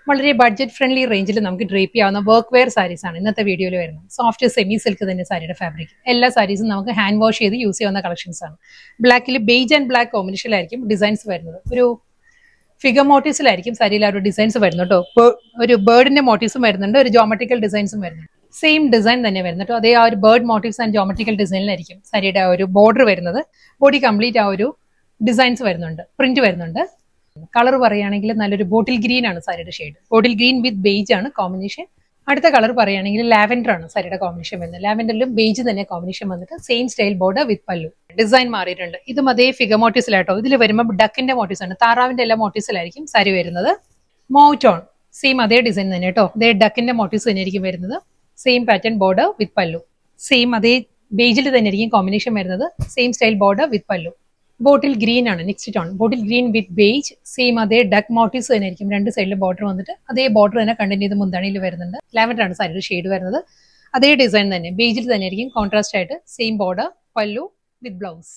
വളരെ budget friendly റേഞ്ചിൽ നമുക്ക് ഡ്രേപ്പ് ചെയ്യാവുന്ന വർക്ക് വെയർ സാരീസ് ആണ് ഇന്നത്തെ വീഡിയോയിൽ വരുന്നത്. സോഫ്റ്റ് സെമി സിൽക്ക് തന്നെ സാരിയുടെ ഫാബ്രിക്. എല്ലാ സാരീസും നമുക്ക് ഹാൻഡ് വാഷ് ചെയ്ത് യൂസ് ചെയ്യാവുന്ന കളക്ഷൻസ് ആണ്. ബ്ലാക്കിൽ ബേജ് ആൻഡ് ബ്ലാക്ക് കോമ്പിനേഷനിലായിരിക്കും ഡിസൈൻസ് വരുന്നത്. ഒരു ഫിഗർ മോട്ടീവ്സിലായിരിക്കും സാരിയിൽ ആ ഒരു ഡിസൈൻസ് വരുന്നത് കേട്ടോ. ഒരു ബേർഡിന്റെ മോട്ടീവ്സും വരുന്നുണ്ട്, ഒരു ജോമെട്രിക്കൽ ഡിസൈൻസും വരുന്നുണ്ട്. സെയിം ഡിസൈൻ തന്നെ വരുന്നത് കേട്ടോ. അതേ ആ ഒരു ബേർഡ് മോട്ടീവ്സ് ആൻഡ് ജോമെട്രിക്കൽ ഡിസൈനിലായിരിക്കും സാരിയുടെ ആ ഒരു ബോർഡർ വരുന്നത്. ബോഡി കംപ്ലീറ്റ് ആ ഒരു ഡിസൈൻസ് വരുന്നുണ്ട്, പ്രിന്റ് വരുന്നുണ്ട്. കളർ പറയുകയാണെങ്കിൽ നല്ലൊരു ബോട്ടിൽ ഗ്രീൻ ആണ് സാരിയുടെ ഷെയ്ഡ്. ബോട്ടിൽ ഗ്രീൻ വിത്ത് ബേജ് ആണ് കോമ്പിനേഷൻ. അടുത്ത കളർ പറയുകയാണെങ്കിൽ ലാവൻഡർ ആണ് സാരിയുടെ കോമ്പിനേഷൻ വരുന്നത്. ലാവൻഡറിലും ബേജ് തന്നെ കോമ്പിനേഷൻ വന്നിട്ട് സെയിം സ്റ്റൈൽ ബോർഡർ വിത്ത് പല്ലു. ഡിസൈൻ മാറിയിട്ടുണ്ട്. ഇതും അതേ ഫിഗർ മോട്ടീവ്സിലാട്ടോ. ഇതിൽ വരുമ്പോൾ ഡക്കിന്റെ മോട്ടീവ്സ് ആണ്, താറാവിന്റെ എല്ലാ മോട്ടീവ്സിലായിരിക്കും സാരി വരുന്നത്. മൗട്ടോൺ സെയിം അതേ ഡിസൈൻ തന്നെ കേട്ടോ. അതേ ഡക്കിന്റെ മോട്ടീവ്സ് തന്നെ ആയിരിക്കും വരുന്നത്. സെയിം പാറ്റേൺ ബോർഡർ വിത്ത് പല്ലു. സെയിം അതേ ബേജിൽ തന്നെ ആയിരിക്കും കോമ്പിനേഷൻ വരുന്നത്. സെയിം സ്റ്റൈൽ ബോർഡർ വിത്ത് പല്ലു. ബോട്ടിൽ ഗ്രീൻ ആണ് നെക്സ്റ്റ് ടോൺ. ബോട്ടിൽ ഗ്രീൻ വിത്ത് ബേജ്. സെയിം അതേ ഡക്ക് മോട്ടീവ്സ് തന്നെ ആയിരിക്കും. രണ്ട് സൈഡിൽ ബോർഡർ വന്നിട്ട് അതേ ബോർഡർ തന്നെ കണ്ടിന്യൂ ചെയ്ത് മുന്താണിയിൽ വരുന്നുണ്ട്. ലാവൻഡർ ആണ് സാരിയുടെ ഷെയ്ഡ് വരുന്നത്. അതേ ഡിസൈൻ തന്നെ ബേജിൽ തന്നെ ആയിരിക്കും കോൺട്രാസ്റ്റ് ആയിട്ട്. സെയിം ബോർഡർ, പല്ലു വിത്ത് ബ്ലൗസ്.